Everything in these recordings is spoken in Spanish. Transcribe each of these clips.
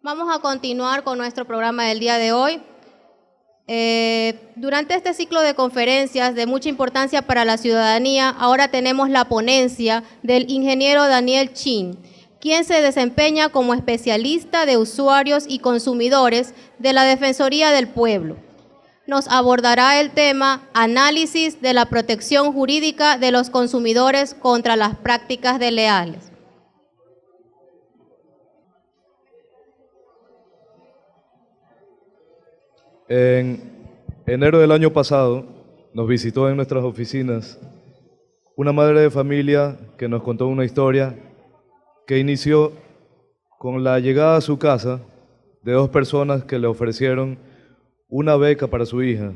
Vamos a continuar con nuestro programa del día de hoy. Durante este ciclo de conferencias de mucha importancia para la ciudadanía, ahora tenemos la ponencia del ingeniero Daniel Chin, quien se desempeña como especialista de usuarios y consumidores de la Defensoría del Pueblo. Nos abordará el tema análisis de la protección jurídica de los consumidores contra las prácticas desleales. En enero del año pasado nos visitó en nuestras oficinas una madre de familia que nos contó una historia que inició con la llegada a su casa de dos personas que le ofrecieron una beca para su hija,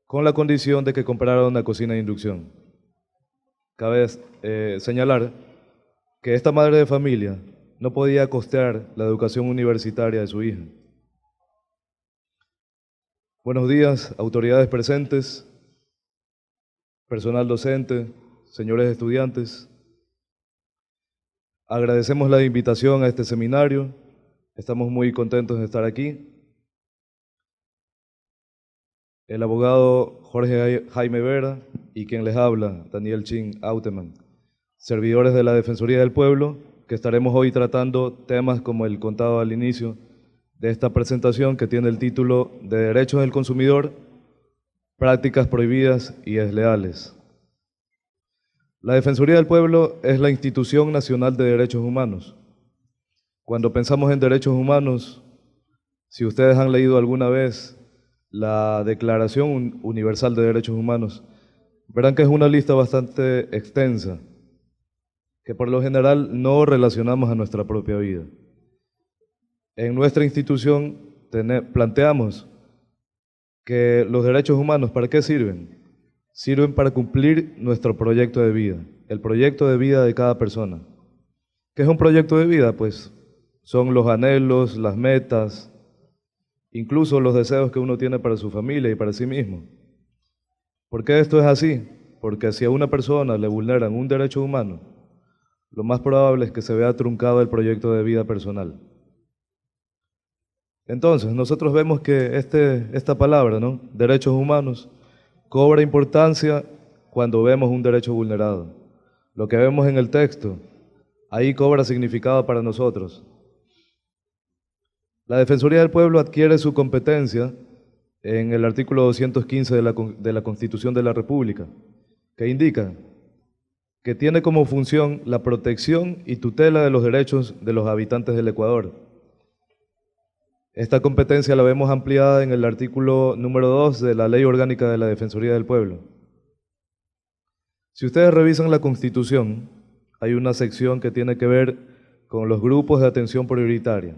con la condición de que comprara una cocina de inducción. Cabe señalar que esta madre de familia no podía costear la educación universitaria de su hija. Buenos días, autoridades presentes, personal docente, señores estudiantes. Agradecemos la invitación a este seminario. Estamos muy contentos de estar aquí. El abogado Jorge Jaime Vera y quien les habla, Daniel Chin Auteman, servidores de la Defensoría del Pueblo, que estaremos hoy tratando temas como el contado al inicio de esta presentación, que tiene el título de Derechos del Consumidor, Prácticas Prohibidas y Desleales. La Defensoría del Pueblo es la institución nacional de derechos humanos. Cuando pensamos en derechos humanos, si ustedes han leído alguna vez la Declaración Universal de Derechos Humanos, verán que es una lista bastante extensa, que por lo general no relacionamos a nuestra propia vida. En nuestra institución planteamos que los derechos humanos, ¿para qué sirven? Sirven para cumplir nuestro proyecto de vida, el proyecto de vida de cada persona. ¿Qué es un proyecto de vida? Pues son los anhelos, las metas, incluso los deseos que uno tiene para su familia y para sí mismo. ¿Por qué esto es así? Porque si a una persona le vulneran un derecho humano, lo más probable es que se vea truncado el proyecto de vida personal. Entonces, nosotros vemos que esta palabra, ¿no?, derechos humanos, cobra importancia cuando vemos un derecho vulnerado. Lo que vemos en el texto, ahí cobra significado para nosotros. La Defensoría del Pueblo adquiere su competencia en el artículo 215 de la Constitución de la República, que indica que tiene como función la protección y tutela de los derechos de los habitantes del Ecuador. Esta competencia la vemos ampliada en el artículo número 2 de la Ley Orgánica de la Defensoría del Pueblo. Si ustedes revisan la Constitución, hay una sección que tiene que ver con los grupos de atención prioritaria.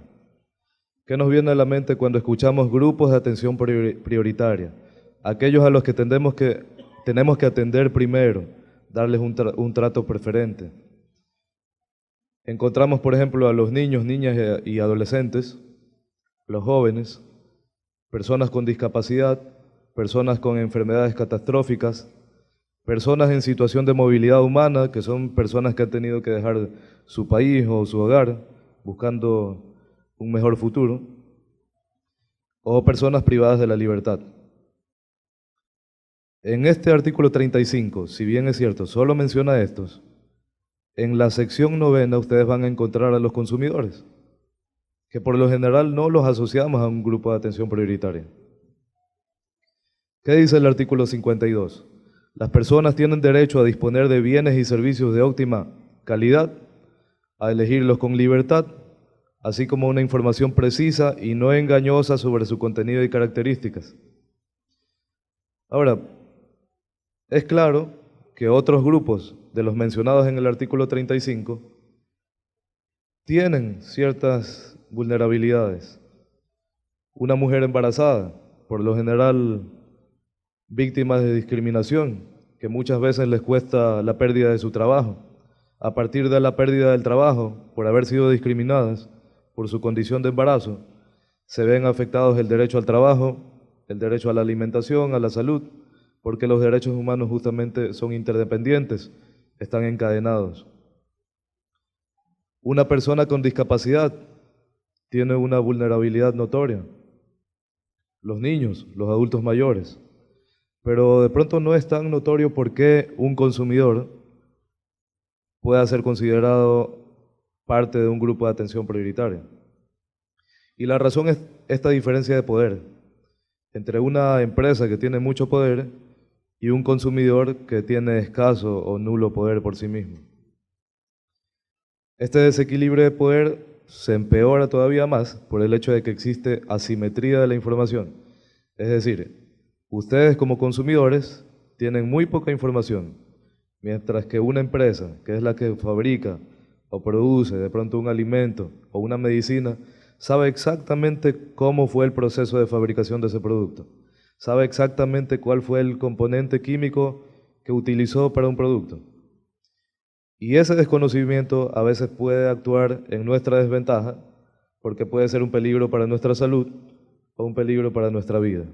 ¿Qué nos viene a la mente cuando escuchamos grupos de atención prioritaria? Aquellos a los que tenemos que atender primero, darles un trato preferente. Encontramos, por ejemplo, a los niños, niñas y adolescentes, los jóvenes, personas con discapacidad, personas con enfermedades catastróficas, personas en situación de movilidad humana, que son personas que han tenido que dejar su país o su hogar buscando un mejor futuro, o personas privadas de la libertad. En este artículo 35, si bien es cierto, solo menciona estos, en la sección 9 ustedes van a encontrar a los consumidores, que por lo general no los asociamos a un grupo de atención prioritaria. ¿Qué dice el artículo 52? Las personas tienen derecho a disponer de bienes y servicios de óptima calidad, a elegirlos con libertad, así como una información precisa y no engañosa sobre su contenido y características. Ahora, es claro que otros grupos de los mencionados en el artículo 35 tienen ciertas vulnerabilidades. Una mujer embarazada, por lo general víctimas de discriminación, que muchas veces les cuesta la pérdida de su trabajo. A partir de la pérdida del trabajo, por haber sido discriminadas por su condición de embarazo, se ven afectados el derecho al trabajo, el derecho a la alimentación, a la salud, porque los derechos humanos justamente son interdependientes, están encadenados. Una persona con discapacidad tiene una vulnerabilidad notoria. Los niños, los adultos mayores. Pero de pronto no es tan notorio por qué un consumidor pueda ser considerado parte de un grupo de atención prioritaria. Y la razón es esta diferencia de poder entre una empresa que tiene mucho poder y un consumidor que tiene escaso o nulo poder por sí mismo. Este desequilibrio de poder se empeora todavía más por el hecho de que existe asimetría de la información. Es decir, ustedes como consumidores tienen muy poca información, mientras que una empresa, que es la que fabrica o produce de pronto un alimento o una medicina, sabe exactamente cómo fue el proceso de fabricación de ese producto, sabe exactamente cuál fue el componente químico que utilizó para un producto. Y ese desconocimiento a veces puede actuar en nuestra desventaja, porque puede ser un peligro para nuestra salud o un peligro para nuestra vida.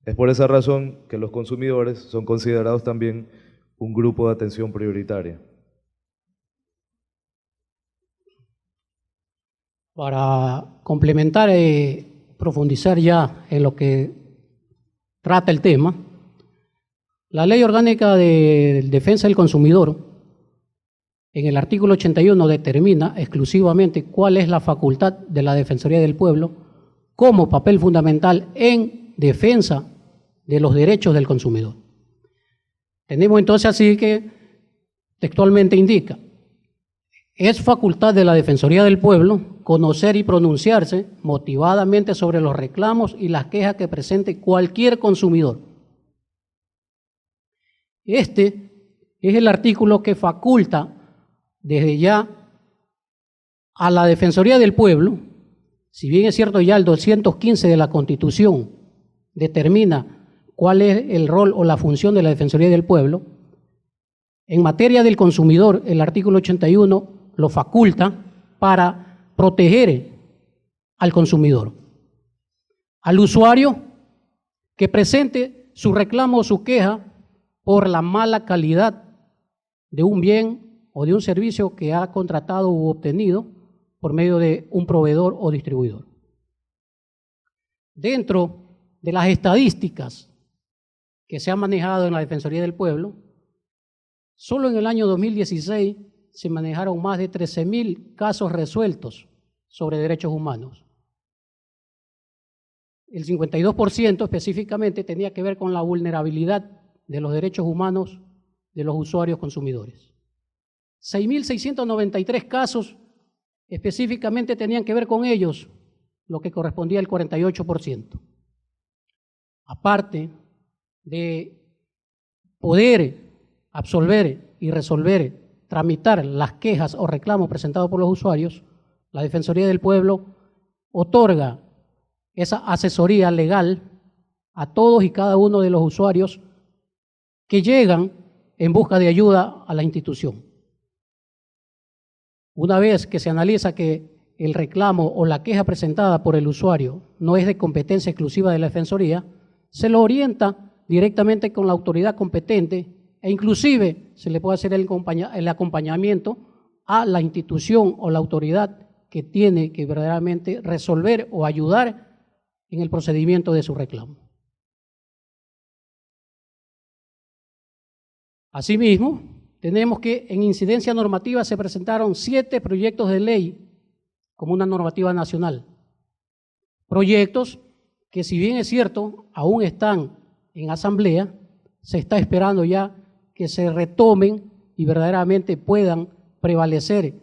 Es por esa razón que los consumidores son considerados también un grupo de atención prioritaria. Para complementar y profundizar ya en lo que trata el tema, la Ley Orgánica de Defensa del Consumidor, en el artículo 81, determina exclusivamente cuál es la facultad de la Defensoría del Pueblo como papel fundamental en defensa de los derechos del consumidor. Tenemos entonces así que textualmente indica: es facultad de la Defensoría del Pueblo conocer y pronunciarse motivadamente sobre los reclamos y las quejas que presente cualquier consumidor. Este es el artículo que faculta desde ya a la Defensoría del Pueblo. Si bien es cierto, ya el 215 de la Constitución determina cuál es el rol o la función de la Defensoría del Pueblo, en materia del consumidor, el artículo 81 lo faculta para proteger al consumidor, al usuario que presente su reclamo o su queja por la mala calidad de un bien o de un servicio que ha contratado u obtenido por medio de un proveedor o distribuidor. Dentro de las estadísticas que se han manejado en la Defensoría del Pueblo, solo en el año 2016 se manejaron más de 13.000 casos resueltos sobre derechos humanos. El 52% específicamente tenía que ver con la vulnerabilidad de los derechos humanos de los usuarios consumidores. 6.693 casos específicamente tenían que ver con ellos, lo que correspondía al 48%. Aparte de poder absolver y resolver, tramitar las quejas o reclamos presentados por los usuarios, la Defensoría del Pueblo otorga esa asesoría legal a todos y cada uno de los usuarios que llegan en busca de ayuda a la institución. Una vez que se analiza que el reclamo o la queja presentada por el usuario no es de competencia exclusiva de la Defensoría, se lo orienta directamente con la autoridad competente e inclusive se le puede hacer el acompañamiento a la institución o la autoridad que tiene que verdaderamente resolver o ayudar en el procedimiento de su reclamo. Asimismo, tenemos que en incidencia normativa se presentaron 7 proyectos de ley como una normativa nacional. Proyectos que, si bien es cierto, aún están en asamblea, se está esperando ya que se retomen y verdaderamente puedan prevalecer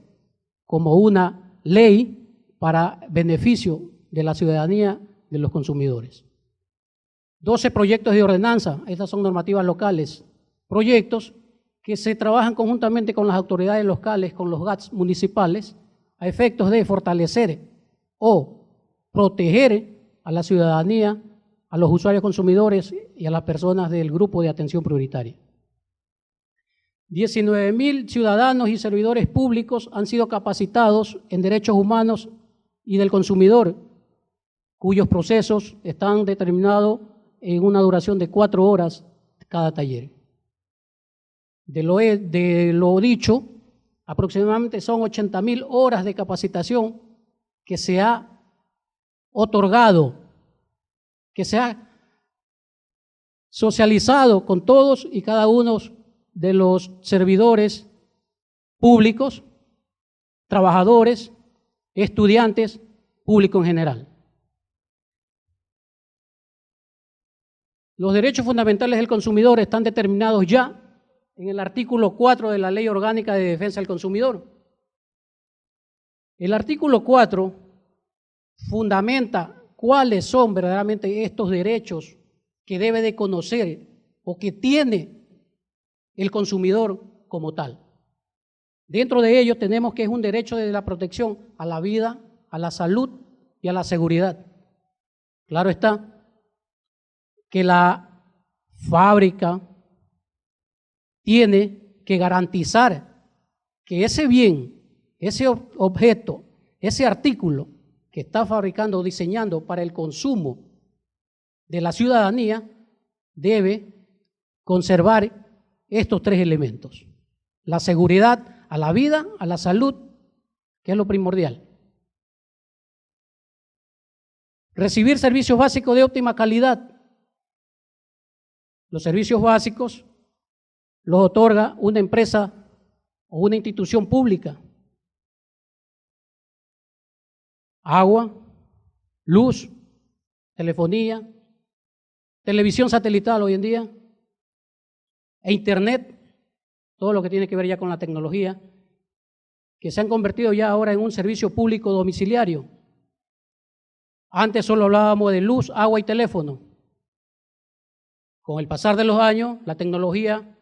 como una ley para beneficio de la ciudadanía, de los consumidores. 12 proyectos de ordenanza, estas son normativas locales, proyectos que se trabajan conjuntamente con las autoridades locales, con los GATS municipales, a efectos de fortalecer o proteger a la ciudadanía, a los usuarios consumidores y a las personas del grupo de atención prioritaria. 19.000 ciudadanos y servidores públicos han sido capacitados en derechos humanos y del consumidor, cuyos procesos están determinados en una duración de 4 horas cada taller. De lo dicho, aproximadamente son 80.000 horas de capacitación que se ha otorgado, que se ha socializado con todos y cada uno de los servidores públicos, trabajadores, estudiantes, público en general. Los derechos fundamentales del consumidor están determinados ya en el artículo 4 de la Ley Orgánica de Defensa del Consumidor. El artículo 4 fundamenta cuáles son verdaderamente estos derechos que debe de conocer o que tiene el consumidor como tal. Dentro de ellos tenemos que es un derecho de la protección a la vida, a la salud y a la seguridad. Claro está que la fábrica tiene que garantizar que ese bien, ese objeto, ese artículo que está fabricando o diseñando para el consumo de la ciudadanía debe conservar estos tres elementos: la seguridad a la vida, a la salud, que es lo primordial. Recibir servicios básicos de óptima calidad. Los servicios básicos los otorga una empresa o una institución pública. Agua, luz, telefonía, televisión satelital hoy en día, e internet, todo lo que tiene que ver ya con la tecnología, que se han convertido ya ahora en un servicio público domiciliario. Antes solo hablábamos de luz, agua y teléfono. Con el pasar de los años, la tecnología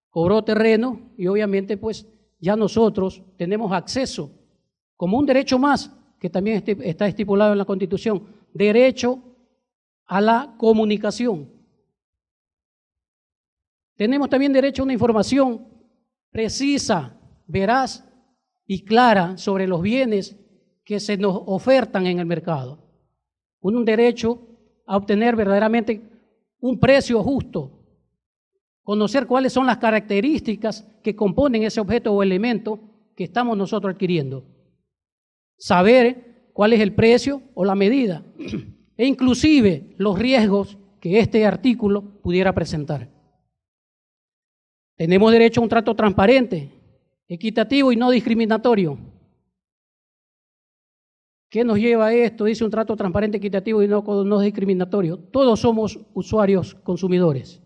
cobró terreno y obviamente pues ya nosotros tenemos acceso como un derecho más que también está estipulado en la Constitución, derecho a la comunicación. Tenemos también derecho a una información precisa, veraz y clara sobre los bienes que se nos ofertan en el mercado. Un derecho a obtener verdaderamente un precio justo, conocer cuáles son las características que componen ese objeto o elemento que estamos nosotros adquiriendo, saber cuál es el precio o la medida e inclusive los riesgos que este artículo pudiera presentar. Tenemos derecho a un trato transparente, equitativo y no discriminatorio. ¿Qué nos lleva a esto? Dice un trato transparente, equitativo y no discriminatorio. Todos somos usuarios, consumidores.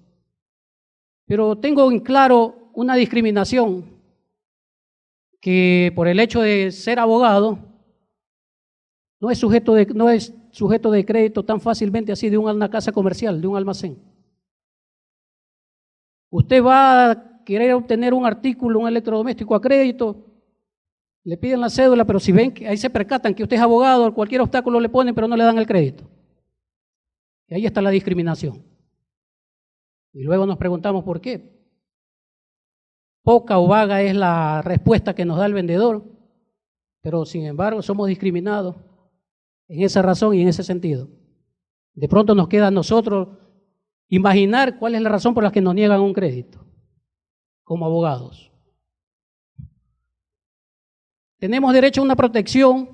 Pero tengo en claro una discriminación que por el hecho de ser abogado no es sujeto de crédito tan fácilmente así de una casa comercial, de un almacén. Usted va a querer obtener un artículo, un electrodoméstico a crédito, le piden la cédula, pero si ven que ahí se percatan que usted es abogado, cualquier obstáculo le ponen, pero no le dan el crédito. Y ahí está la discriminación. Y luego nos preguntamos por qué. Poca o vaga es la respuesta que nos da el vendedor, pero sin embargo somos discriminados en esa razón y en ese sentido. De pronto nos queda a nosotros imaginar cuál es la razón por la que nos niegan un crédito como abogados. Tenemos derecho a una protección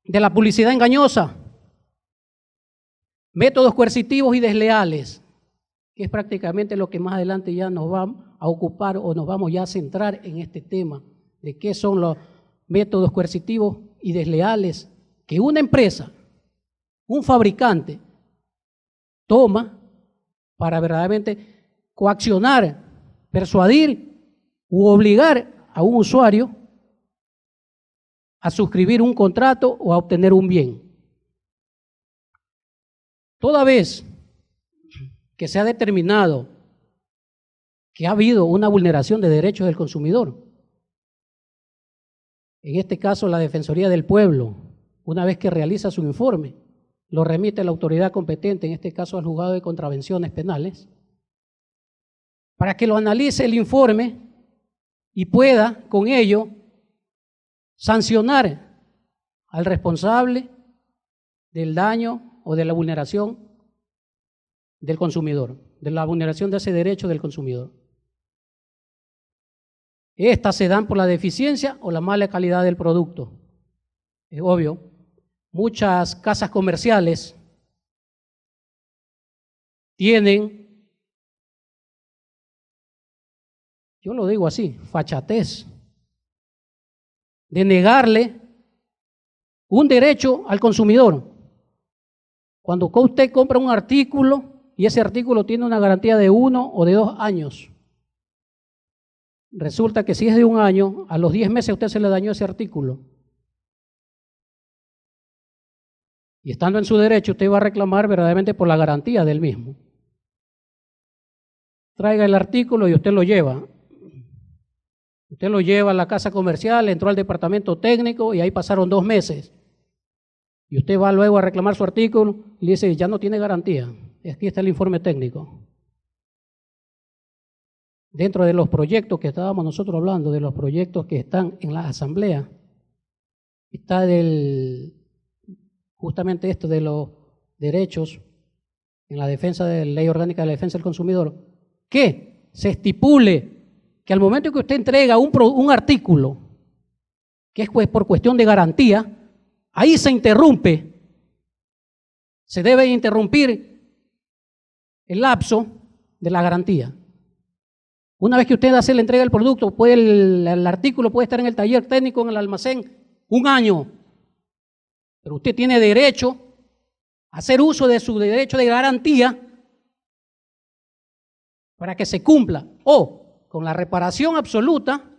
de la publicidad engañosa, métodos coercitivos y desleales, que es prácticamente lo que más adelante ya nos va a ocupar o nos vamos ya a centrar en este tema de qué son los métodos coercitivos y desleales que una empresa, un fabricante, toma para verdaderamente coaccionar, persuadir u obligar a un usuario a suscribir un contrato o a obtener un bien. Toda vez que se ha determinado que ha habido una vulneración de derechos del consumidor, en este caso la Defensoría del Pueblo, una vez que realiza su informe, lo remite a la autoridad competente, en este caso al juzgado de contravenciones penales, para que lo analice el informe y pueda con ello sancionar al responsable del daño o de la vulneración del consumidor, de la vulneración de ese derecho del consumidor. Estas se dan por la deficiencia o la mala calidad del producto. Es obvio, muchas casas comerciales tienen, yo lo digo así, fachatez de negarle un derecho al consumidor. Cuando usted compra un artículo y ese artículo tiene una garantía de 1 o de 2 años, resulta que si es de 1 año, a los 10 meses a usted se le dañó ese artículo. Y estando en su derecho, usted va a reclamar verdaderamente por la garantía del mismo. Traiga el artículo y usted lo lleva. Usted lo lleva a la casa comercial, entró al departamento técnico y ahí pasaron 2 meses. Y usted va luego a reclamar su artículo y le dice, ya no tiene garantía. Aquí está el informe técnico. Dentro de los proyectos que estábamos nosotros hablando, de los proyectos que están en la asamblea, está justamente esto de los derechos en la defensa de la Ley Orgánica de la Defensa del Consumidor, que se estipule que al momento que usted entrega un artículo, que es por cuestión de garantía, ahí se interrumpe, se debe interrumpir el lapso de la garantía. Una vez que usted hace la entrega del producto, el artículo puede estar en el taller técnico, en el almacén, 1 año, pero usted tiene derecho a hacer uso de su derecho de garantía para que se cumpla, o con la reparación absoluta,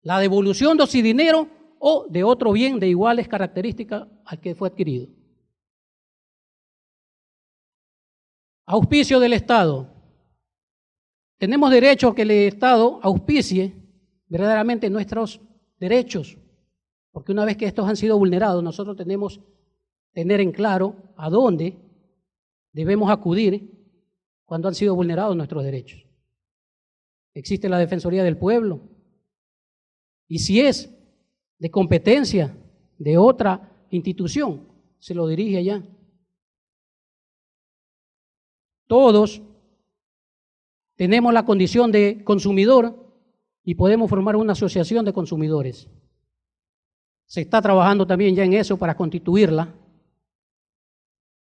la devolución de ese dinero o de otro bien de iguales características al que fue adquirido. Auspicio del Estado. Tenemos derecho a que el Estado auspicie verdaderamente nuestros derechos, porque una vez que estos han sido vulnerados, nosotros tenemos que tener en claro a dónde debemos acudir cuando han sido vulnerados nuestros derechos. Existe la Defensoría del Pueblo, y si es de competencia de otra institución, se lo dirige allá. Todos tenemos la condición de consumidor y podemos formar una asociación de consumidores. Se está trabajando también ya en eso para constituirla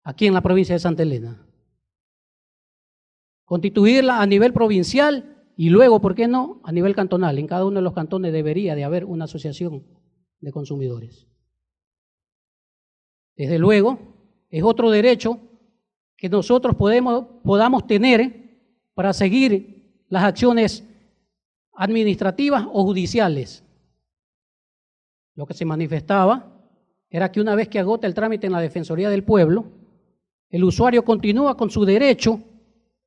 aquí en la provincia de Santa Elena. Constituirla a nivel provincial y luego, ¿por qué no?, a nivel cantonal. En cada uno de los cantones debería de haber una asociación de consumidores. Desde luego, es otro derecho que nosotros podamos tener para seguir las acciones administrativas o judiciales. Lo que se manifestaba era que una vez que agota el trámite en la Defensoría del Pueblo, el usuario continúa con su derecho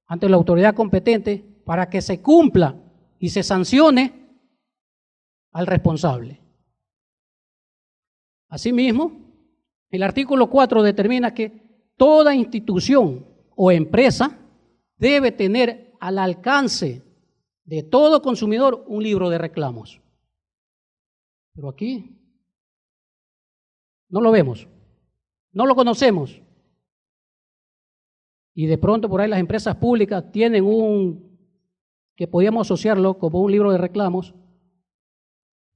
ante la autoridad competente para que se cumpla y se sancione al responsable. Asimismo, el artículo 4 determina que toda institución o empresa debe tener al alcance de todo consumidor un libro de reclamos. Pero aquí no lo vemos, no lo conocemos. Y de pronto por ahí las empresas públicas tienen que podíamos asociarlo como un libro de reclamos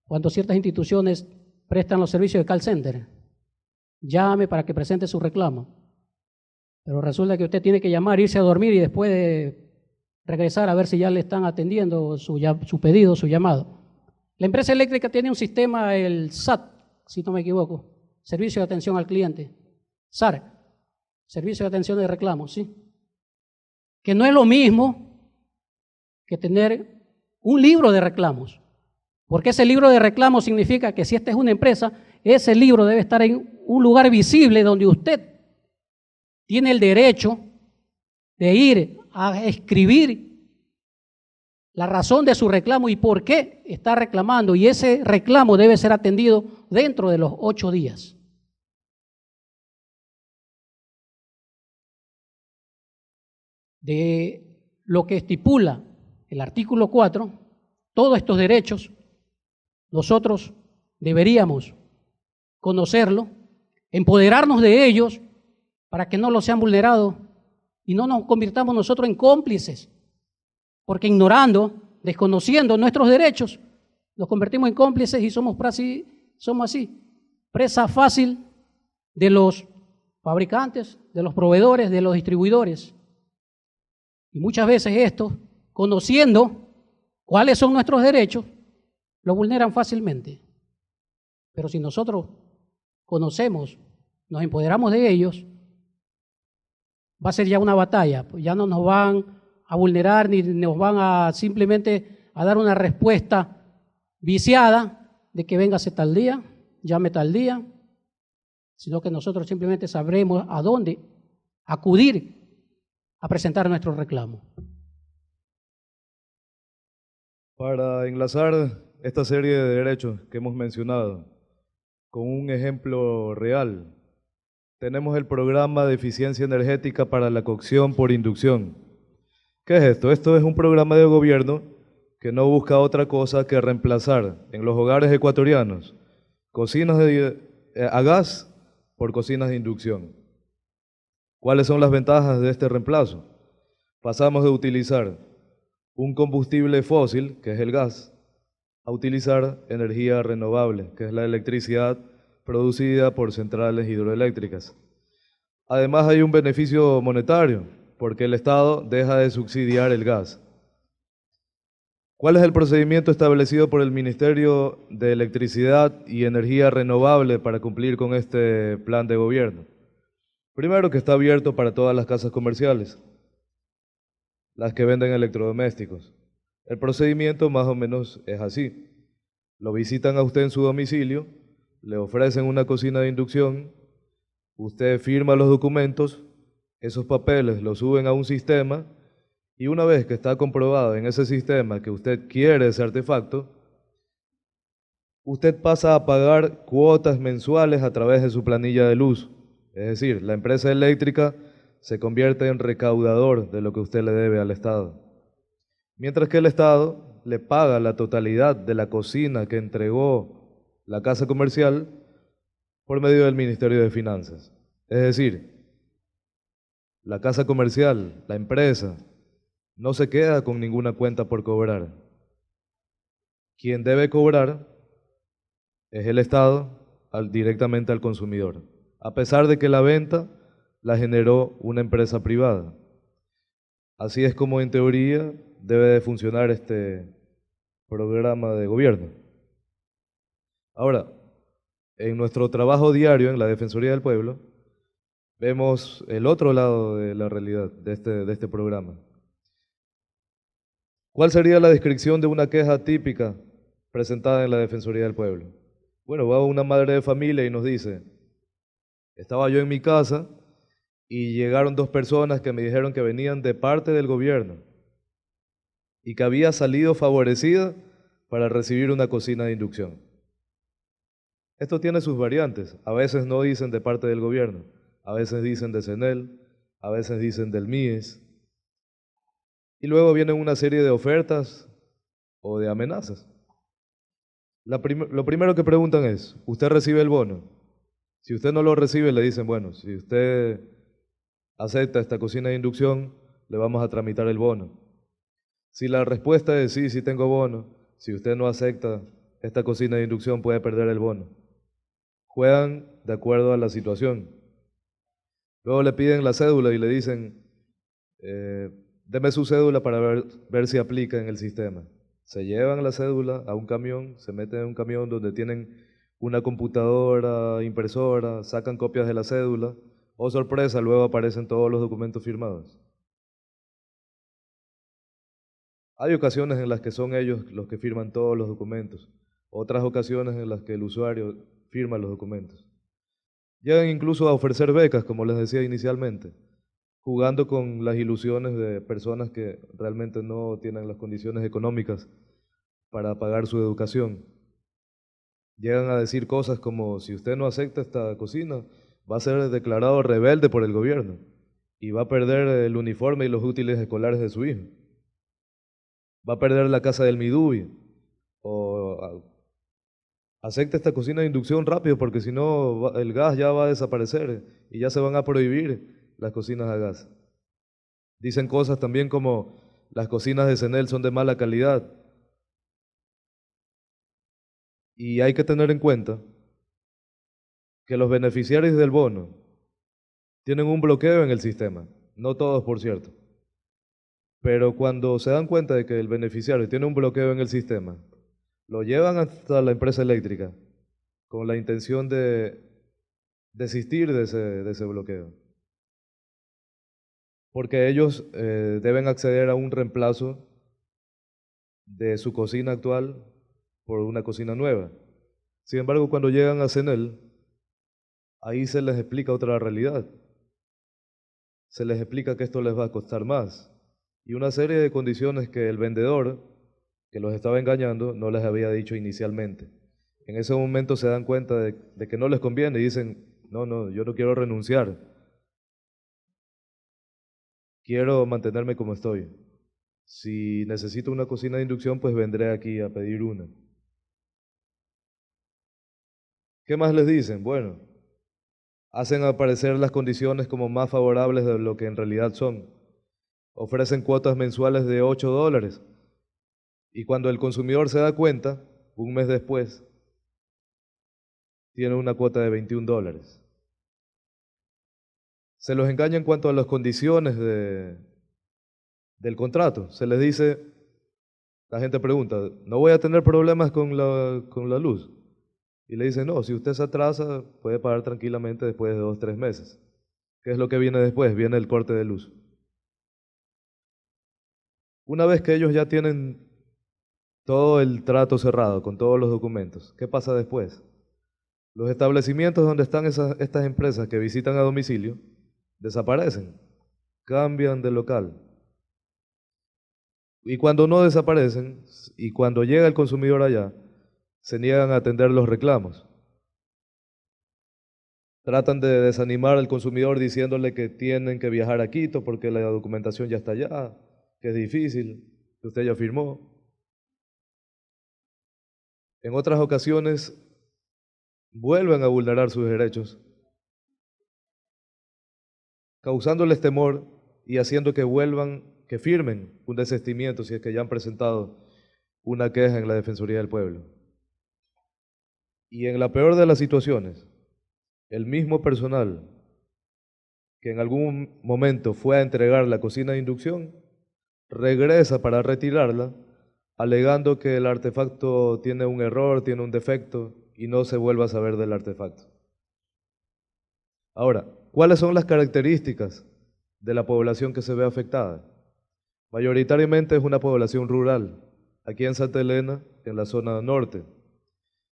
cuando ciertas instituciones prestan los servicios de call center. Llame para que presente su reclamo. Pero resulta que usted tiene que llamar, irse a dormir y después de regresar a ver si ya le están atendiendo su pedido, su llamado. La empresa eléctrica tiene un sistema, el SAT, si no me equivoco, Servicio de Atención al Cliente, SAR, Servicio de Atención de Reclamos, ¿sí? Que no es lo mismo que tener un libro de reclamos, porque ese libro de reclamos significa que si esta es una empresa, ese libro debe estar en un lugar visible donde usted tiene el derecho de ir a escribir la razón de su reclamo y por qué está reclamando, y ese reclamo debe ser atendido dentro de los 8 días. De lo que estipula el artículo 4, todos estos derechos nosotros deberíamos conocerlo, empoderarnos de ellos para que no los sean vulnerados y no nos convirtamos nosotros en cómplices, porque ignorando, desconociendo nuestros derechos, nos convertimos en cómplices y somos así, presa fácil de los fabricantes, de los proveedores, de los distribuidores. Y muchas veces estos, conociendo cuáles son nuestros derechos, los vulneran fácilmente. Pero si nosotros conocemos, nos empoderamos de ellos, va a ser ya una batalla, pues ya no nos van a vulnerar ni nos van a simplemente a dar una respuesta viciada de que véngase tal día, llame tal día, sino que nosotros simplemente sabremos a dónde acudir a presentar nuestro reclamo. Para enlazar esta serie de derechos que hemos mencionado con un ejemplo real, tenemos el programa de eficiencia energética para la cocción por inducción. ¿Qué es esto? Esto es un programa de gobierno que no busca otra cosa que reemplazar en los hogares ecuatorianos cocinas a gas por cocinas de inducción. ¿Cuáles son las ventajas de este reemplazo? Pasamos de utilizar un combustible fósil, que es el gas, a utilizar energía renovable, que es la electricidad producida por centrales hidroeléctricas. Además hay un beneficio monetario, porque el Estado deja de subsidiar el gas. ¿Cuál es el procedimiento establecido por el Ministerio de Electricidad y Energía Renovable para cumplir con este plan de gobierno? Primero, que está abierto para todas las casas comerciales, las que venden electrodomésticos. El procedimiento más o menos es así. Lo visitan a usted en su domicilio, le ofrecen una cocina de inducción, usted firma los documentos, esos papeles los suben a un sistema y una vez que está comprobado en ese sistema que usted quiere ese artefacto, usted pasa a pagar cuotas mensuales a través de su planilla de luz. Es decir, la empresa eléctrica se convierte en recaudador de lo que usted le debe al Estado. Mientras que el Estado le paga la totalidad de la cocina que entregó la casa comercial por medio del Ministerio de Finanzas. Es decir, la casa comercial, la empresa, no se queda con ninguna cuenta por cobrar. Quien debe cobrar es el Estado directamente al consumidor, a pesar de que la venta la generó una empresa privada. Así es como en teoría debe de funcionar este programa de gobierno. Ahora, en nuestro trabajo diario en la Defensoría del Pueblo, vemos el otro lado de la realidad de este programa. ¿Cuál sería la descripción de una queja típica presentada en la Defensoría del Pueblo? Bueno, va una madre de familia y nos dice: estaba yo en mi casa y llegaron dos personas que me dijeron que venían de parte del gobierno y que había salido favorecida para recibir una cocina de inducción. Esto tiene sus variantes. A veces no dicen de parte del gobierno, a veces dicen de CENEL, a veces dicen del MIES. Y luego vienen una serie de ofertas o de amenazas. Lo primero que preguntan es: ¿usted recibe el bono? Si usted no lo recibe, le dicen: bueno, si usted acepta esta cocina de inducción, le vamos a tramitar el bono. Si la respuesta es sí, sí tengo bono, si usted no acepta esta cocina de inducción, puede perder el bono. Juegan de acuerdo a la situación. Luego le piden la cédula y le dicen: deme su cédula para ver si aplica en el sistema. Se llevan la cédula a un camión, se meten en un camión donde tienen una computadora, impresora, sacan copias de la cédula. Oh, sorpresa, luego aparecen todos los documentos firmados. Hay ocasiones en las que son ellos los que firman todos los documentos, otras ocasiones en las que el usuario firma los documentos. Llegan incluso a ofrecer becas, como les decía inicialmente, jugando con las ilusiones de personas que realmente no tienen las condiciones económicas para pagar su educación. Llegan a decir cosas como: si usted no acepta esta cocina, va a ser declarado rebelde por el gobierno y va a perder el uniforme y los útiles escolares de su hijo. Va a perder la casa del Midubi, o acepta esta cocina de inducción rápido porque si no el gas ya va a desaparecer y ya se van a prohibir las cocinas a gas. Dicen cosas también como: las cocinas de CENEL son de mala calidad. Y hay que tener en cuenta que los beneficiarios del bono tienen un bloqueo en el sistema, no todos, por cierto, pero cuando se dan cuenta de que el beneficiario tiene un bloqueo en el sistema, lo llevan hasta la empresa eléctrica con la intención de desistir de ese bloqueo, porque ellos deben acceder a un reemplazo de su cocina actual por una cocina nueva. Sin embargo, cuando llegan a CENEL, ahí se les explica otra realidad. Se les explica que esto les va a costar más y una serie de condiciones que el vendedor, que los estaba engañando, no les había dicho inicialmente. En ese momento se dan cuenta de que no les conviene y dicen, no, yo no quiero renunciar, quiero mantenerme como estoy. Si necesito una cocina de inducción, pues vendré aquí a pedir una. ¿Qué más les dicen? Bueno, hacen aparecer las condiciones como más favorables de lo que en realidad son. Ofrecen cuotas mensuales de $8 y cuando el consumidor se da cuenta, un mes después, tiene una cuota de $21. Se los engaña en cuanto a las condiciones del contrato. Se les dice, la gente pregunta, ¿no voy a tener problemas con la luz? Y le dicen, no, si usted se atrasa, puede pagar tranquilamente después de 2 o 3 meses. ¿Qué es lo que viene después? Viene el corte de luz. Una vez que ellos ya tienen todo el trato cerrado con todos los documentos, ¿qué pasa después? Los establecimientos donde están estas empresas que visitan a domicilio desaparecen, cambian de local. Y cuando no desaparecen, y cuando llega el consumidor allá, se niegan a atender los reclamos. Tratan de desanimar al consumidor diciéndole que tienen que viajar a Quito porque la documentación ya está allá, que es difícil, que usted ya firmó. En otras ocasiones vuelven a vulnerar sus derechos, causándoles temor y haciendo que vuelvan, que firmen un desistimiento si es que ya han presentado una queja en la Defensoría del Pueblo. Y en la peor de las situaciones, el mismo personal que en algún momento fue a entregar la cocina de inducción, regresa para retirarla, alegando que el artefacto tiene un error, tiene un defecto y no se vuelve a saber del artefacto. Ahora, ¿cuáles son las características de la población que se ve afectada? Mayoritariamente es una población rural, aquí en Santa Elena, en la zona norte,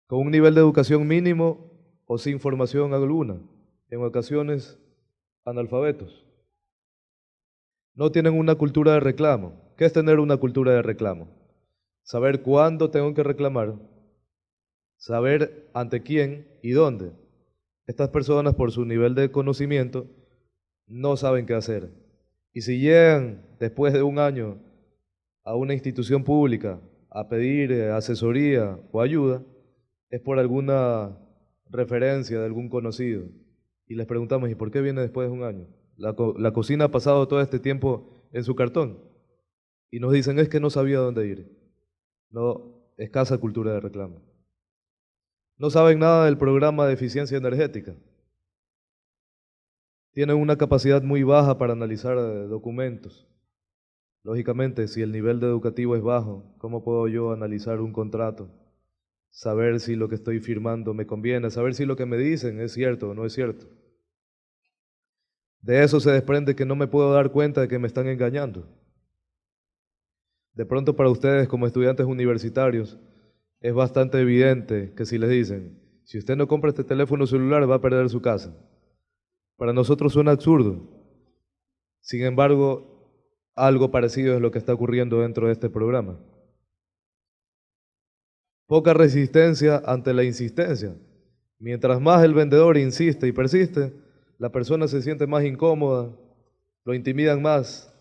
con un nivel de educación mínimo o sin formación alguna, en ocasiones analfabetos. No tienen una cultura de reclamo. ¿Qué es tener una cultura de reclamo? Saber cuándo tengo que reclamar, saber ante quién y dónde. Estas personas, por su nivel de conocimiento, no saben qué hacer. Y si llegan después de un año a una institución pública a pedir asesoría o ayuda, es por alguna referencia de algún conocido. Y les preguntamos, ¿y por qué viene después de un año? La cocina ha pasado todo este tiempo en su cartón. Y nos dicen, es que no sabía dónde ir. No, escasa cultura de reclamo. No saben nada del programa de eficiencia energética. Tienen una capacidad muy baja para analizar documentos. Lógicamente, si el nivel de educativo es bajo, ¿cómo puedo yo analizar un contrato? Saber si lo que estoy firmando me conviene, saber si lo que me dicen es cierto o no es cierto. De eso se desprende que no me puedo dar cuenta de que me están engañando. De pronto para ustedes como estudiantes universitarios es bastante evidente que si les dicen, si usted no compra este teléfono celular va a perder su casa. Para nosotros suena absurdo. Sin embargo, algo parecido es lo que está ocurriendo dentro de este programa. Poca resistencia ante la insistencia. Mientras más el vendedor insiste y persiste, la persona se siente más incómoda, lo intimidan más,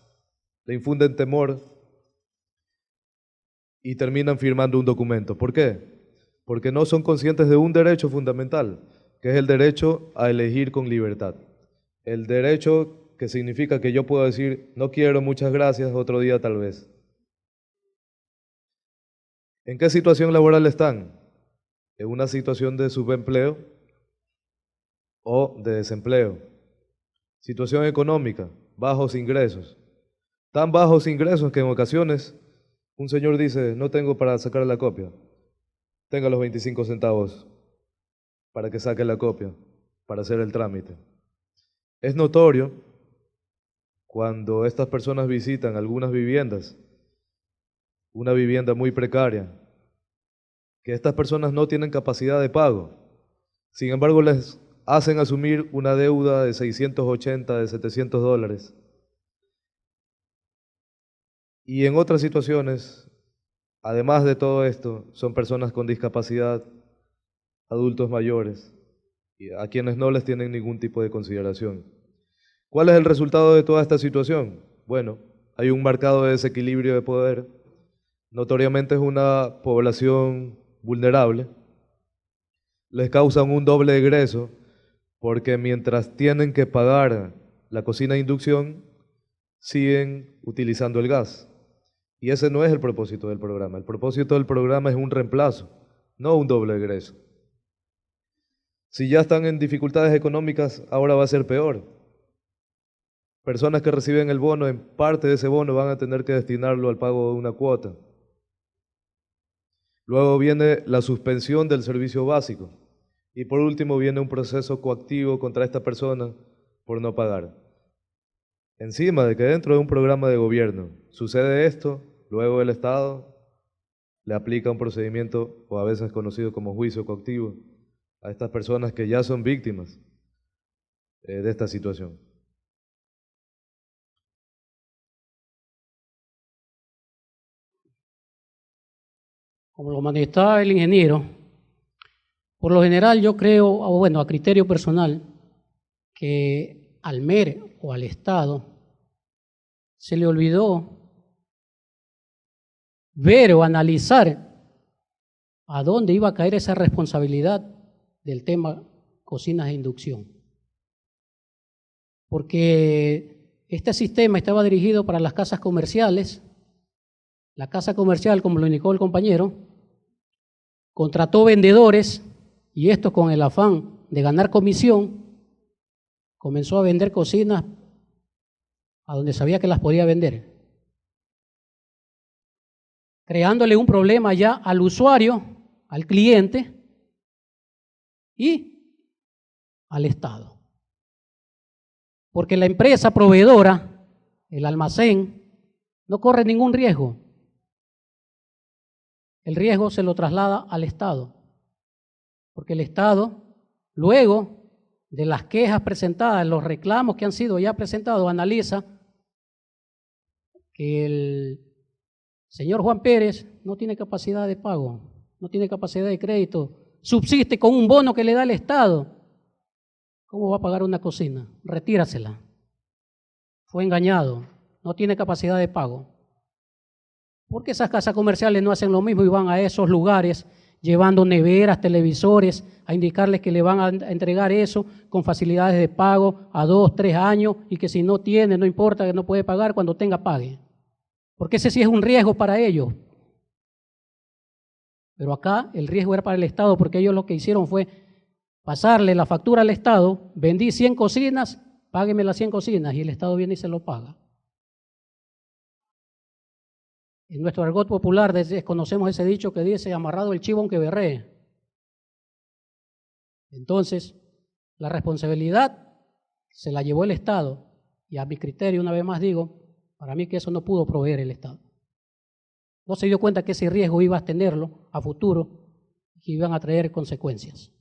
le infunden temor y terminan firmando un documento. ¿Por qué? Porque no son conscientes de un derecho fundamental, que es el derecho a elegir con libertad. El derecho que significa que yo puedo decir, no quiero, muchas gracias, otro día tal vez. ¿En qué situación laboral están? ¿En una situación de subempleo? o de desempleo. Situación económica, bajos ingresos. Tan bajos ingresos que en ocasiones un señor dice, no tengo para sacar la copia. Tenga los 25 centavos para que saque la copia, para hacer el trámite. Es notorio cuando estas personas visitan algunas viviendas, una vivienda muy precaria, que estas personas no tienen capacidad de pago. Sin embargo, les hacen asumir una deuda de 680, de 700 dólares. Y en otras situaciones, además de todo esto, son personas con discapacidad, adultos mayores, y a quienes no les tienen ningún tipo de consideración. ¿Cuál es el resultado de toda esta situación? Bueno, hay un marcado desequilibrio de poder. Notoriamente es una población vulnerable. Les causan un doble egreso porque mientras tienen que pagar la cocina de inducción, siguen utilizando el gas. Y ese no es el propósito del programa. El propósito del programa es un reemplazo, no un doble egreso. Si ya están en dificultades económicas, ahora va a ser peor. Personas que reciben el bono, en parte de ese bono van a tener que destinarlo al pago de una cuota. Luego viene la suspensión del servicio básico. Y por último viene un proceso coactivo contra esta persona por no pagar. Encima de que dentro de un programa de gobierno sucede esto, luego el Estado le aplica un procedimiento, o a veces conocido como juicio coactivo, a estas personas que ya son víctimas de esta situación. Como lo manifestaba el ingeniero, por lo general yo creo, o bueno, a criterio personal, que al MER o al Estado se le olvidó ver o analizar a dónde iba a caer esa responsabilidad del tema cocinas de inducción. Porque este sistema estaba dirigido para las casas comerciales. La casa comercial, como lo indicó el compañero, contrató vendedores y estos, con el afán de ganar comisión, comenzó a vender cocinas a donde sabía que las podía vender, creándole un problema ya al usuario, al cliente y al Estado. Porque la empresa proveedora, el almacén, no corre ningún riesgo. El riesgo se lo traslada al Estado, porque el Estado, luego de las quejas presentadas, los reclamos que han sido ya presentados, analiza que el señor Juan Pérez no tiene capacidad de pago, no tiene capacidad de crédito, subsiste con un bono que le da el Estado. ¿Cómo va a pagar una cocina? Retírasela. Fue engañado, no tiene capacidad de pago. ¿Por qué esas casas comerciales no hacen lo mismo y van a esos lugares llevando neveras, televisores, a indicarles que le van a entregar eso con facilidades de pago a 2, 3 años y que si no tiene, no importa, que no puede pagar, cuando tenga pague? Porque ese sí es un riesgo para ellos. Pero acá el riesgo era para el Estado, porque ellos lo que hicieron fue pasarle la factura al Estado, vendí 100 cocinas, págueme las 100 cocinas, y el Estado viene y se lo paga. En nuestro argot popular desconocemos ese dicho que dice, amarrado el chivo aunque berree. Entonces, la responsabilidad se la llevó el Estado, y a mi criterio, una vez más digo, para mí que eso no pudo proveer el Estado. No se dio cuenta que ese riesgo iba a tenerlo a futuro y que iban a traer consecuencias.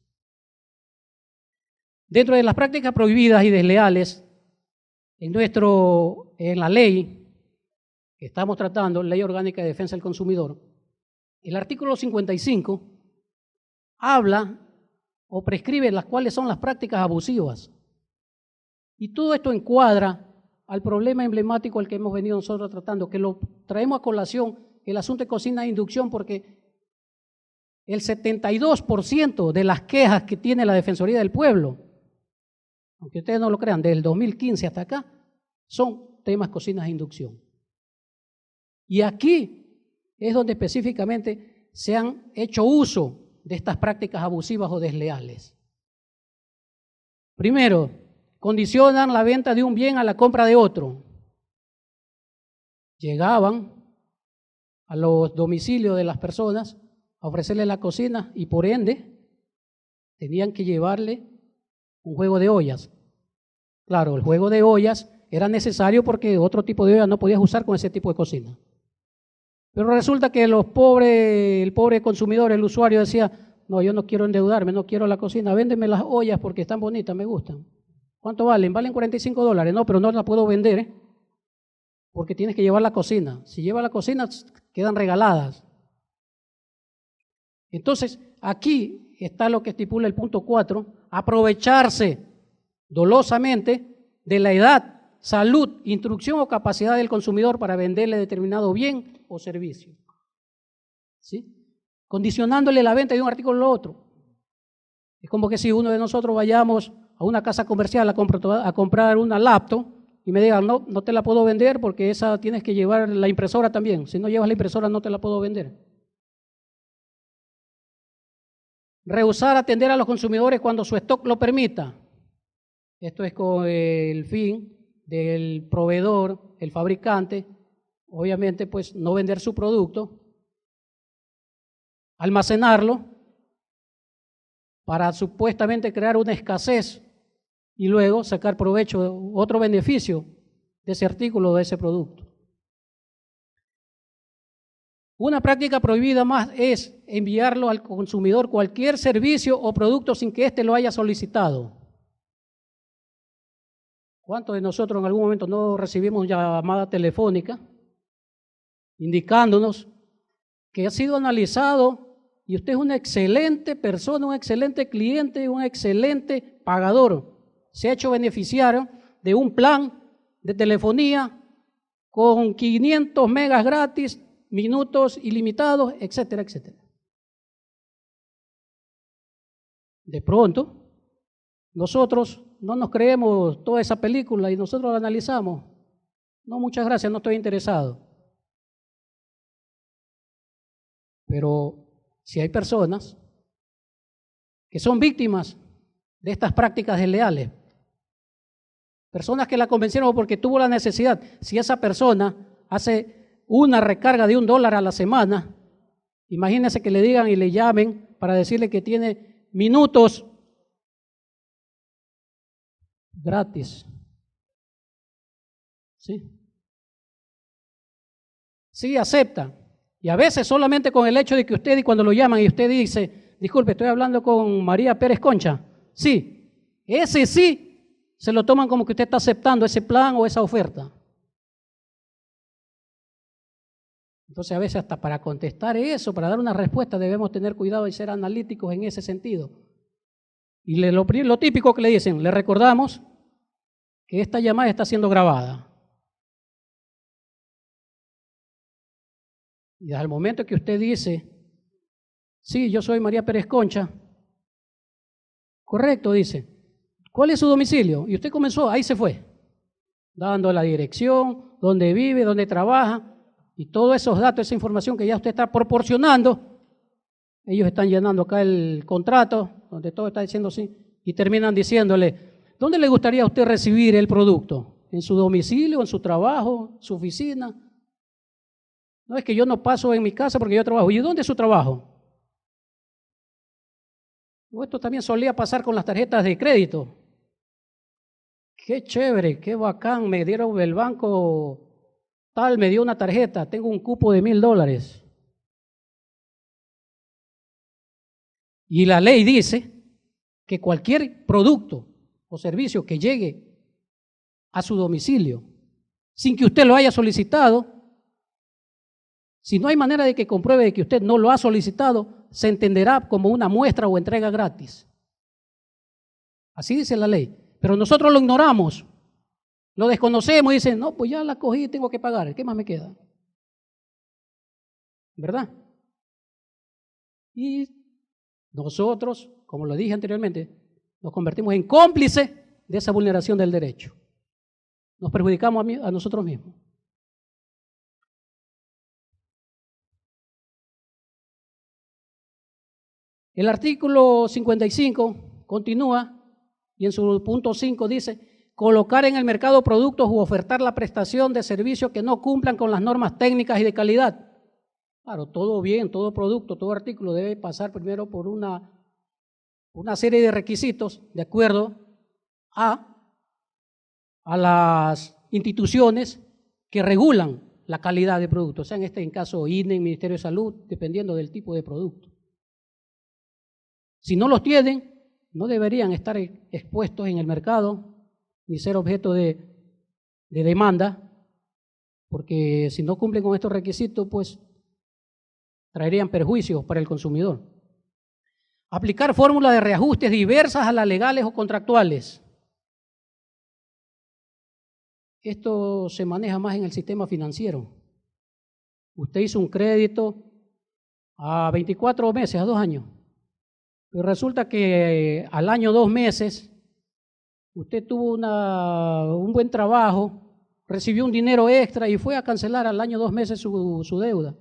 Dentro de las prácticas prohibidas y desleales, en la ley que estamos tratando, Ley Orgánica de Defensa del Consumidor, el artículo 55 habla o prescribe cuáles son las prácticas abusivas. Y todo esto encuadra al problema emblemático al que hemos venido nosotros tratando, que lo traemos a colación, el asunto de cocina de inducción, porque el 72% de las quejas que tiene la Defensoría del Pueblo, aunque ustedes no lo crean, desde el 2015 hasta acá, son temas cocinas de inducción. Y aquí es donde específicamente se han hecho uso de estas prácticas abusivas o desleales. Primero, condicionan la venta de un bien a la compra de otro. Llegaban a los domicilios de las personas a ofrecerle la cocina y por ende tenían que llevarle un juego de ollas. Claro, el juego de ollas era necesario porque otro tipo de ollas no podías usar con ese tipo de cocina. Pero resulta que el pobre consumidor, el usuario decía, no, yo no quiero endeudarme, no quiero la cocina, véndeme las ollas porque están bonitas, me gustan. ¿Cuánto valen? Valen $45. No, pero no la puedo vender porque tienes que llevar la cocina. Si lleva la cocina, quedan regaladas. Entonces, aquí está lo que estipula el punto 4, aprovecharse dolosamente de la edad, salud, instrucción o capacidad del consumidor para venderle determinado bien o servicio. ¿Sí? Condicionándole la venta de un artículo a otro. Es como que si uno de nosotros vayamos a una casa comercial a comprar una laptop y me digan, no, no te la puedo vender porque esa tienes que llevar la impresora también. Si no llevas la impresora no te la puedo vender. Rehusar atender a los consumidores cuando su stock lo permita. Esto es con el fin del proveedor, el fabricante, obviamente pues no vender su producto, almacenarlo para supuestamente crear una escasez y luego sacar provecho, otro beneficio de ese artículo o de ese producto. Una práctica prohibida más es enviarlo al consumidor cualquier servicio o producto sin que éste lo haya solicitado. ¿Cuántos de nosotros en algún momento no recibimos llamada telefónica indicándonos que ha sido analizado y usted es una excelente persona, un excelente cliente, un excelente pagador? Se ha hecho beneficiario de un plan de telefonía con 500 megas gratis, minutos ilimitados, etcétera, etcétera. De pronto, nosotros no nos creemos toda esa película y nosotros la analizamos. No, muchas gracias, no estoy interesado. Pero si hay personas que son víctimas de estas prácticas desleales, personas que la convencieron porque tuvo la necesidad, si esa persona hace una recarga de $1 a la semana, imagínense que le digan y le llamen para decirle que tiene minutos gratis. ¿Sí? Sí, acepta. Y a veces solamente con el hecho de que usted, y cuando lo llaman y usted dice, disculpe, estoy hablando con María Pérez Concha. Sí, ese sí se lo toman como que usted está aceptando ese plan o esa oferta. Entonces a veces hasta para contestar eso, para dar una respuesta, debemos tener cuidado y ser analíticos en ese sentido. Y lo típico que le dicen, le recordamos que esta llamada está siendo grabada. Y al momento que usted dice, sí, yo soy María Pérez Concha, correcto, dice, ¿cuál es su domicilio? Y usted comenzó, ahí se fue, dando la dirección, dónde vive, dónde trabaja, y todos esos datos, esa información que ya usted está proporcionando, ellos están llenando acá el contrato, donde todo está diciendo sí, y terminan diciéndole, ¿dónde le gustaría a usted recibir el producto? ¿En su domicilio, en su trabajo, su oficina? No, es que yo no paso en mi casa porque yo trabajo. ¿Y dónde es su trabajo? Esto también solía pasar con las tarjetas de crédito. Qué chévere, qué bacán, me dieron el banco tal, me dio una tarjeta, tengo un cupo de $1,000. Y la ley dice que cualquier producto o servicio que llegue a su domicilio sin que usted lo haya solicitado, si no hay manera de que compruebe que usted no lo ha solicitado, se entenderá como una muestra o entrega gratis. Así dice la ley. Pero nosotros lo ignoramos, lo desconocemos y dicen, no, pues ya la cogí y tengo que pagar, ¿qué más me queda? ¿Verdad? Y nosotros, como lo dije anteriormente, nos convertimos en cómplices de esa vulneración del derecho. Nos perjudicamos a nosotros mismos. El artículo 55 continúa Y en su punto 5 dice, colocar en el mercado productos u ofertar la prestación de servicios que no cumplan con las normas técnicas y de calidad. Claro, todo bien, todo producto, todo artículo debe pasar primero por una serie de requisitos de acuerdo a las instituciones que regulan la calidad de producto, o sea, en caso INE, Ministerio de Salud, dependiendo del tipo de producto. Si no los tienen, no deberían estar expuestos en el mercado ni ser objeto de demanda, porque si no cumplen con estos requisitos, pues traerían perjuicios para el consumidor. Aplicar fórmulas de reajustes diversas a las legales o contractuales. Esto se maneja más en el sistema financiero. Usted hizo un crédito a 24 meses, a 2 años. Pero resulta que al año 2 meses usted tuvo un buen trabajo, recibió un dinero extra y fue a cancelar al año 2 meses su deuda.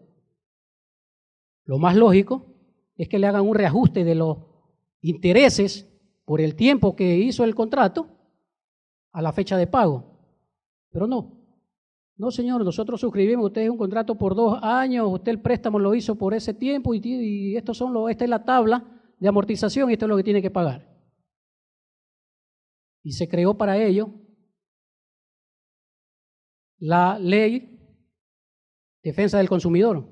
Lo más lógico es que le hagan un reajuste de los intereses por el tiempo que hizo el contrato a la fecha de pago. Pero no señor, nosotros suscribimos, usted es un contrato por 2 años, usted el préstamo lo hizo por ese tiempo y esta es la tabla de amortización y esto es lo que tiene que pagar. Y se creó para ello la ley de defensa del consumidor,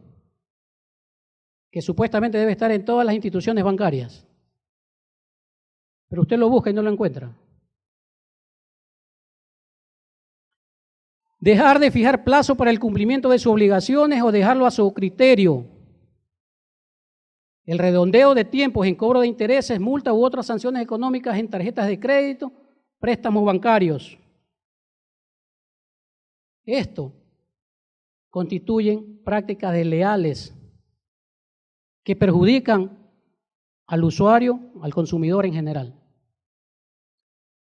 que supuestamente debe estar en todas las instituciones bancarias. Pero usted lo busca y no lo encuentra. Dejar de fijar plazo para el cumplimiento de sus obligaciones o dejarlo a su criterio. El redondeo de tiempos en cobro de intereses, multas u otras sanciones económicas en tarjetas de crédito, préstamos bancarios. Esto constituyen prácticas desleales que perjudican al usuario, al consumidor en general.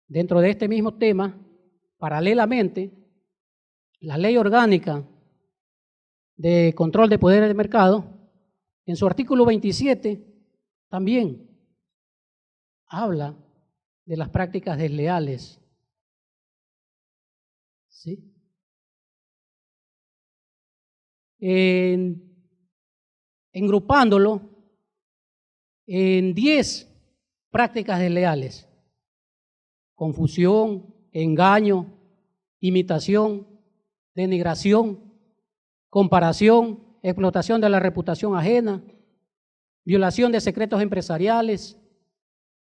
Dentro de este mismo tema, paralelamente, la Ley Orgánica de Control de Poder del Mercado, en su artículo 27, también habla de las prácticas desleales. ¿Sí? Engrupándolo en 10 prácticas desleales: confusión, engaño, imitación, denigración, comparación, explotación de la reputación ajena, violación de secretos empresariales,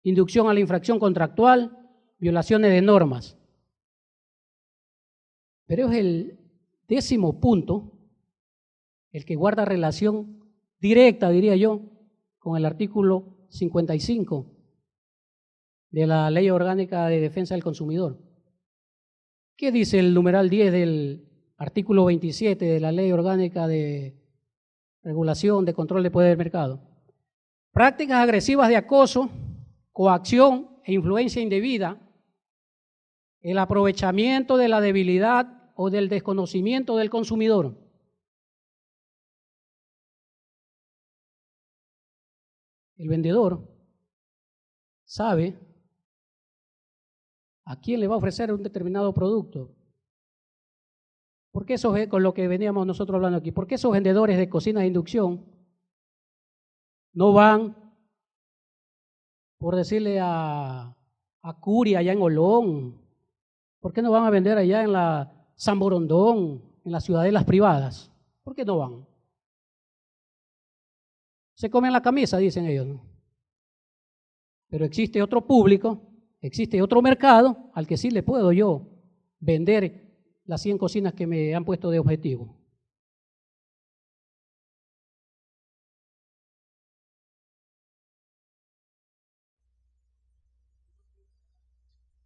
inducción a la infracción contractual, violaciones de normas. Pero es el 10º punto el que guarda relación directa, diría yo, con el artículo 55 de la Ley Orgánica de Defensa del Consumidor. ¿Qué dice el numeral 10 del artículo 27 de la Ley Orgánica de Regulación de Control de Poder del Mercado? Prácticas agresivas de acoso, coacción e influencia indebida, el aprovechamiento de la debilidad o del desconocimiento del consumidor. El vendedor sabe a quién le va a ofrecer un determinado producto. ¿Por qué esos, con lo que veníamos nosotros hablando aquí, por qué esos vendedores de cocina de inducción no van, por decirle a Curia, allá en Olón? ¿Por qué no van a vender allá en la San Borondón, en las ciudadelas privadas? ¿Por qué no van? Se comen la camisa, dicen ellos, ¿no? Pero existe otro público, existe otro mercado al que sí le puedo yo vender las 100 cocinas que me han puesto de objetivo.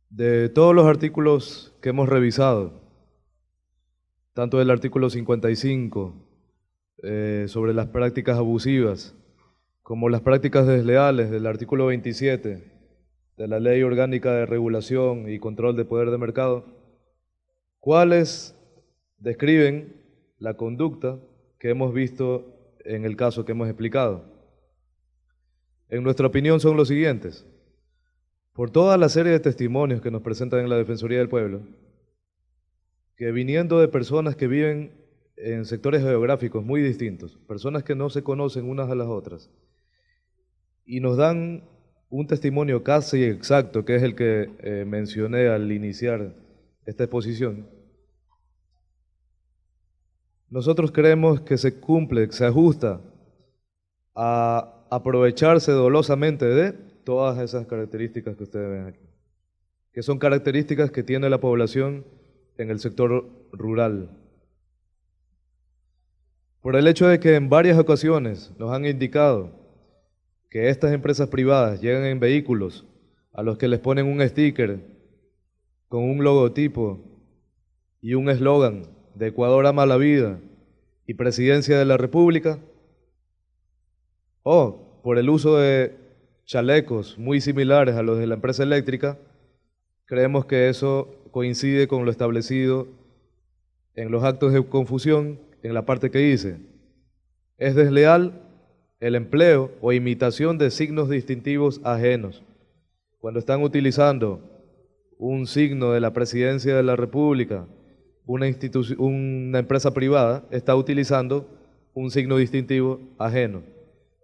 De todos los artículos que hemos revisado, tanto del artículo 55 sobre las prácticas abusivas, como las prácticas desleales del artículo 27 de la Ley Orgánica de Regulación y Control de Poder de Mercado, ¿cuáles describen la conducta que hemos visto en el caso que hemos explicado? En nuestra opinión son los siguientes. por toda la serie de testimonios que nos presentan en la Defensoría del Pueblo, que viniendo de personas que viven en sectores geográficos muy distintos, personas que no se conocen unas a las otras, y nos dan un testimonio casi exacto, que es el que mencioné al iniciar esta exposición, nosotros creemos que se cumple, se ajusta a aprovecharse dolosamente de todas esas características que ustedes ven aquí, que son características que tiene la población en el sector rural. Por el hecho de que en varias ocasiones nos han indicado que estas empresas privadas llegan en vehículos a los que les ponen un sticker con un logotipo y un eslogan de Ecuador ama la vida y Presidencia de la República, o por el uso de chalecos muy similares a los de la empresa eléctrica, creemos que eso coincide con lo establecido en los actos de confusión en la parte que dice: es desleal el empleo o imitación de signos distintivos ajenos. Cuando están utilizando un signo de la Presidencia de la República, una empresa privada está utilizando un signo distintivo ajeno,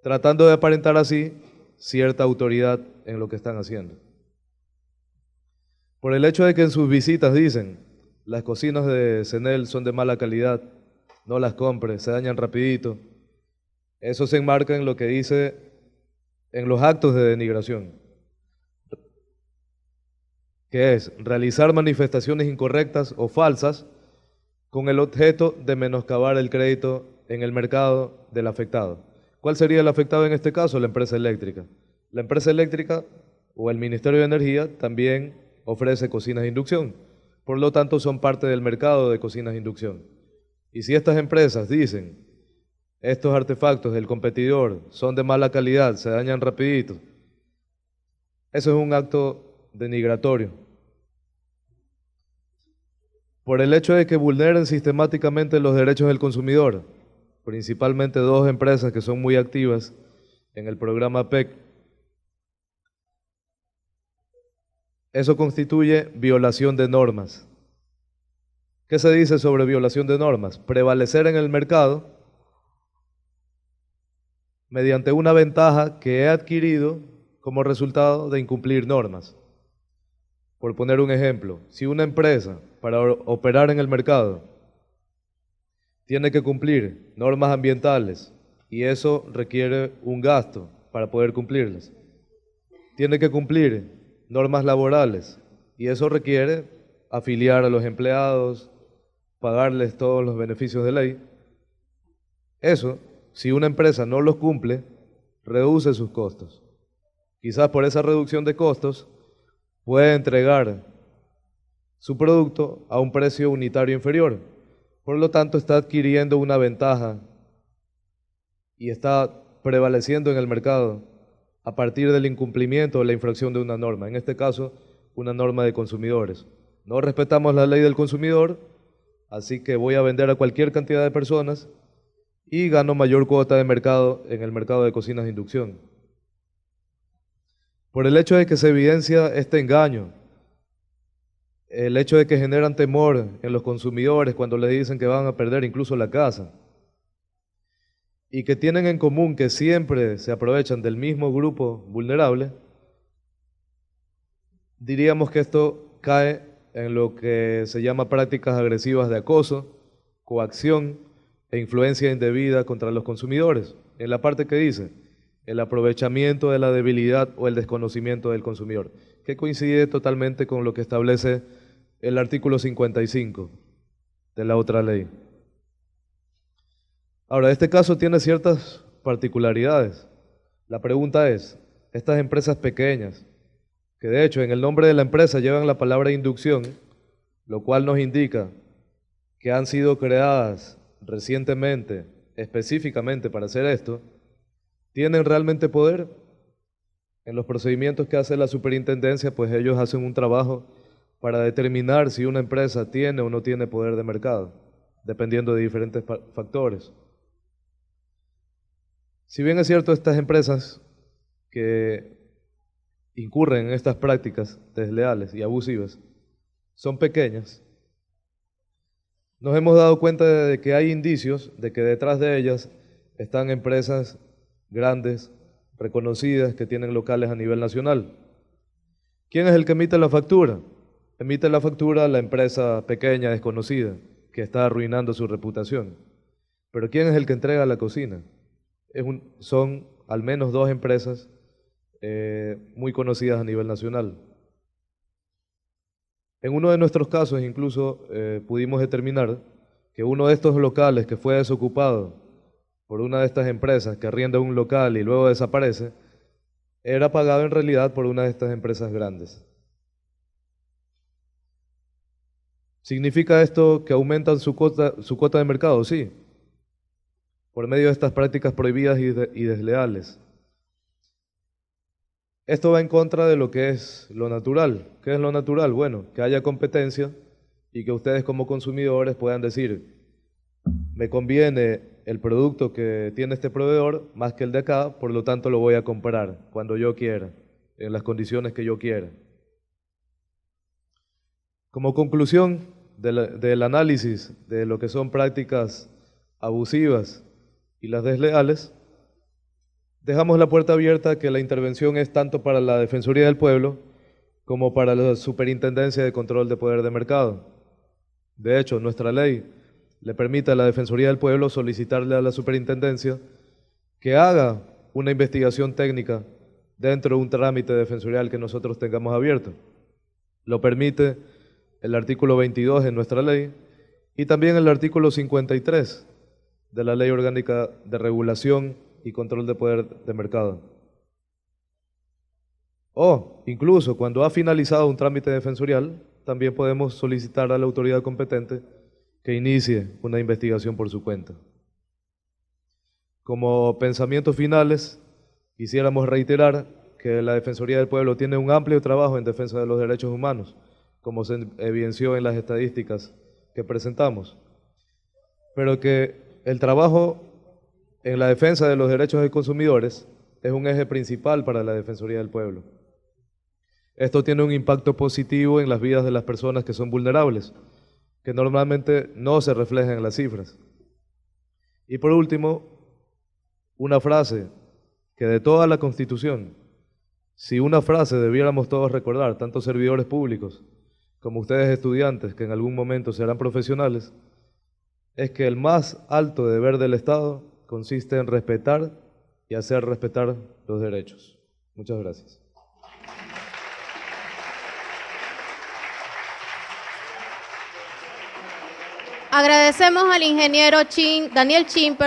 tratando de aparentar así cierta autoridad en lo que están haciendo. Por el hecho de que en sus visitas dicen: las cocinas de CENEL son de mala calidad, no las compre, se dañan rapidito. Eso se enmarca en lo que dice en los actos de denigración, que es realizar manifestaciones incorrectas o falsas con el objeto de menoscabar el crédito en el mercado del afectado. ¿Cuál sería el afectado en este caso? La empresa eléctrica. La empresa eléctrica o el Ministerio de Energía también ofrece cocinas de inducción, por lo tanto son parte del mercado de cocinas de inducción. Y si estas empresas dicen: estos artefactos del competidor son de mala calidad, se dañan rapidito, eso es un acto denigratorio. Por el hecho de que vulneren sistemáticamente los derechos del consumidor, principalmente dos empresas que son muy activas en el programa PEC, eso constituye violación de normas. ¿Qué se dice sobre violación de normas? Prevalecer en el mercado mediante una ventaja que he adquirido como resultado de incumplir normas. Por poner un ejemplo, si una empresa, para operar en el mercado, tiene que cumplir normas ambientales y eso requiere un gasto para poder cumplirlas, tiene que cumplir normas laborales y eso requiere afiliar a los empleados, pagarles todos los beneficios de ley, eso, si una empresa no los cumple, reduce sus costos. Quizás por esa reducción de costos puede entregar su producto a un precio unitario inferior. Por lo tanto, está adquiriendo una ventaja y está prevaleciendo en el mercado a partir del incumplimiento o la infracción de una norma, en este caso, una norma de consumidores. No respetamos la ley del consumidor, así que voy a vender a cualquier cantidad de personas y gano mayor cuota de mercado en el mercado de cocinas de inducción. Por el hecho de que se evidencia este engaño, el hecho de que generan temor en los consumidores cuando les dicen que van a perder incluso la casa, y que tienen en común que siempre se aprovechan del mismo grupo vulnerable, diríamos que esto cae en lo que se llama prácticas agresivas de acoso, coacción e influencia indebida contra los consumidores, en la parte que dice el aprovechamiento de la debilidad o el desconocimiento del consumidor, que coincide totalmente con lo que establece el artículo 55 de la otra ley. Ahora, este caso tiene ciertas particularidades. La pregunta es, estas empresas pequeñas, que de hecho en el nombre de la empresa llevan la palabra inducción, lo cual nos indica que han sido creadas recientemente, específicamente para hacer esto, ¿tienen realmente poder? En los procedimientos que hace la superintendencia, pues ellos hacen un trabajo para determinar si una empresa tiene o no tiene poder de mercado, dependiendo de diferentes factores. Si bien es cierto, estas empresas que incurren en estas prácticas desleales y abusivas son pequeñas, nos hemos dado cuenta de que hay indicios de que detrás de ellas están empresas grandes, reconocidas, que tienen locales a nivel nacional. ¿Quién es el que emite la factura? Emite la factura la empresa pequeña, desconocida, que está arruinando su reputación. Pero ¿quién es el que entrega la cocina? Son al menos dos empresas muy conocidas a nivel nacional. En uno de nuestros casos incluso pudimos determinar que uno de estos locales que fue desocupado por una de estas empresas que arrienda un local y luego desaparece, era pagado en realidad por una de estas empresas grandes. ¿Significa esto que aumentan su cuota de mercado? Sí, por medio de estas prácticas prohibidas y desleales. Esto va en contra de lo que es lo natural. ¿Qué es lo natural? Bueno, que haya competencia y que ustedes como consumidores puedan decir, me conviene el producto que tiene este proveedor más que el de acá, por lo tanto lo voy a comprar cuando yo quiera, en las condiciones que yo quiera. Como conclusión del análisis de lo que son prácticas abusivas y las desleales, dejamos la puerta abierta que la intervención es tanto para la Defensoría del Pueblo como para la Superintendencia de Control de Poder de Mercado. De hecho, nuestra ley le permite a la Defensoría del Pueblo solicitarle a la Superintendencia que haga una investigación técnica dentro de un trámite defensorial que nosotros tengamos abierto. Lo permite el artículo 22 de nuestra ley y también el artículo 53 de la Ley Orgánica de Regulación y Control de Poder de Mercado. O incluso cuando ha finalizado un trámite defensorial, también podemos solicitar a la autoridad competente que inicie una investigación por su cuenta. Como pensamientos finales, quisiéramos reiterar que la Defensoría del Pueblo tiene un amplio trabajo en defensa de los derechos humanos, como se evidenció en las estadísticas que presentamos, pero que el trabajo en la defensa de los derechos de consumidores es un eje principal para la Defensoría del Pueblo. Esto tiene un impacto positivo en las vidas de las personas que son vulnerables, que normalmente no se reflejan en las cifras. Y por último, una frase que de toda la Constitución, si una frase debiéramos todos recordar, tanto servidores públicos como ustedes estudiantes, que en algún momento serán profesionales, es que el más alto deber del Estado consiste en respetar y hacer respetar los derechos. Muchas gracias. Agradecemos al ingeniero Daniel Chin,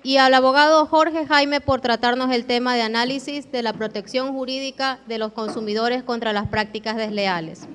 y al abogado Jorge Jaime por tratarnos el tema de análisis de la protección jurídica de los consumidores contra las prácticas desleales.